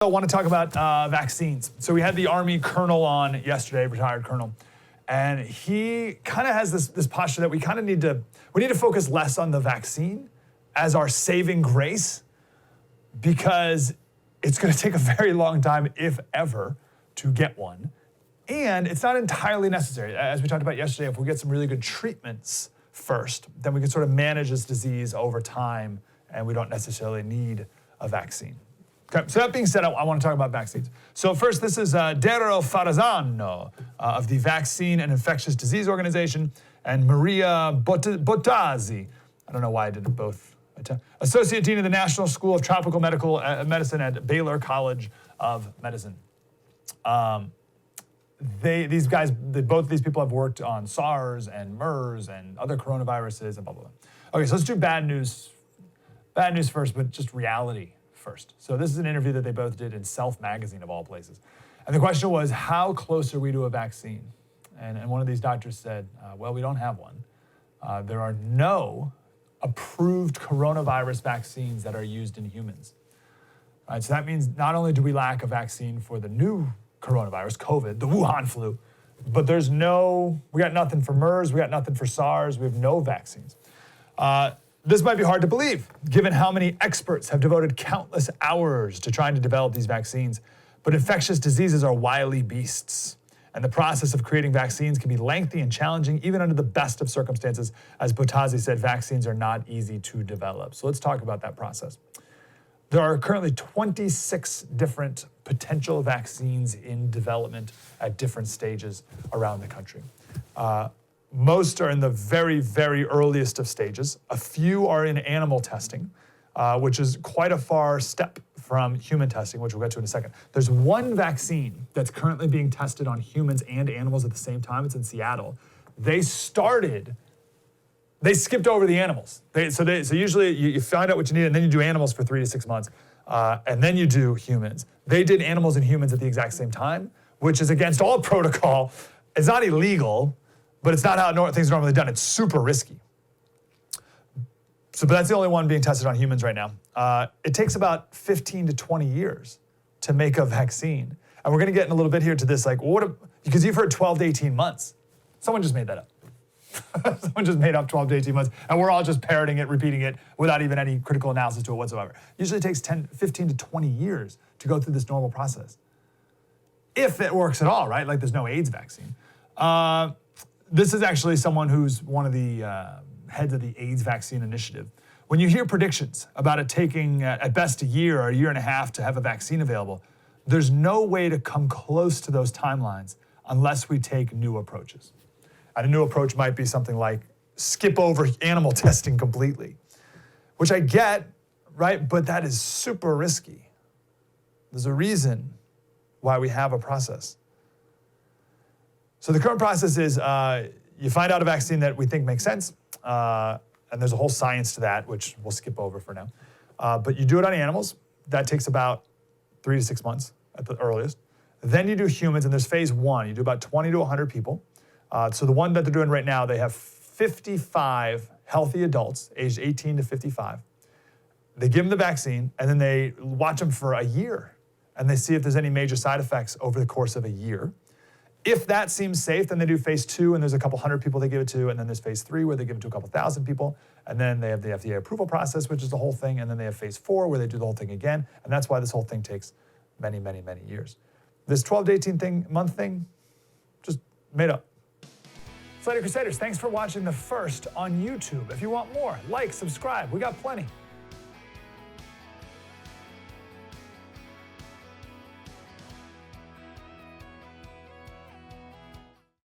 I want to talk about vaccines. So we had the Army colonel on yesterday, retired colonel, and he kind of has this posture that we kind of need to focus less on the vaccine as our saving grace, because it's going to take a very long time, if ever, to get one. And it's not entirely necessary. As we talked about yesterday, if we get some really good treatments first, then we can sort of manage this disease over time, and we don't necessarily need a vaccine. Okay, so that being said, I want to talk about vaccines. So first, this is Dario Farazano of the Vaccine and Infectious Disease Organization, and Maria Bottazzi. I don't know why I did both. Associate Dean of the National School of Tropical Medical Medicine at Baylor College of Medicine. These guys, both of these people have worked on SARS and MERS and other coronaviruses and blah, blah, blah. Okay, so let's do bad news. Bad news first, but just reality first. So this is an interview that they both did in Self magazine of all places. And the question was, how close are we to a vaccine? And one of these doctors said, well, we don't have one. There are no approved coronavirus vaccines that are used in humans. Right, so that means not only do we lack a vaccine for the new coronavirus, COVID, the Wuhan flu, but we got nothing for MERS, we got nothing for SARS, we have no vaccines. This might be hard to believe, given how many experts have devoted countless hours to trying to develop these vaccines, but infectious diseases are wily beasts. And the process of creating vaccines can be lengthy and challenging, even under the best of circumstances. As Bottazzi said, vaccines are not easy to develop. So let's talk about that process. There are currently 26 different potential vaccines in development at different stages around the country. Most are in the very, very earliest of stages. A few are in animal testing, which is quite a far step from human testing, which we'll get to in a second. There's one vaccine that's currently being tested on humans and animals at the same time. It's in Seattle. They skipped over the animals. So usually you find out what you need, and then you do animals for 3 to 6 months, and then you do humans. They did animals and humans at the exact same time, which is against all protocol. It's not illegal, but it's not how things are normally done. It's super risky. But that's the only one being tested on humans right now. It takes about 15 to 20 years to make a vaccine. And we're going to get in a little bit here to this, because you've heard 12 to 18 months. Someone just made that up. Someone just made up 12 to 18 months, and we're all just parroting it, repeating it, without even any critical analysis to it whatsoever. Usually it takes 15 to 20 years to go through this normal process. If it works at all, right? Like there's no AIDS vaccine. This is actually someone who's one of the heads of the AIDS vaccine initiative. When you hear predictions about it taking at best a year or a year and a half to have a vaccine available, there's no way to come close to those timelines unless we take new approaches. And a new approach might be something like skip over animal testing completely, which I get, right? But that is super risky. There's a reason why we have a process. So the current process is you find out a vaccine that we think makes sense, and there's a whole science to that, which we'll skip over for now. But you do it on animals. That takes about 3 to 6 months at the earliest. Then you do humans, and there's phase 1. You do about 20 to 100 people. So the one that they're doing right now, they have 55 healthy adults, aged 18 to 55. They give them the vaccine, and then they watch them for a year, and they see if there's any major side effects over the course of a year. If that seems safe, then they do phase 2, and there's a couple hundred people they give it to, and then there's phase 3 where they give it to a couple thousand people, and then they have the FDA approval process, which is the whole thing, and then they have phase 4 where they do the whole thing again, and that's why this whole thing takes many, many, many years. This 12 to 18 month thing, just made up. Slater Crusaders, thanks for watching the first on YouTube. If you want more, like, subscribe, we got plenty.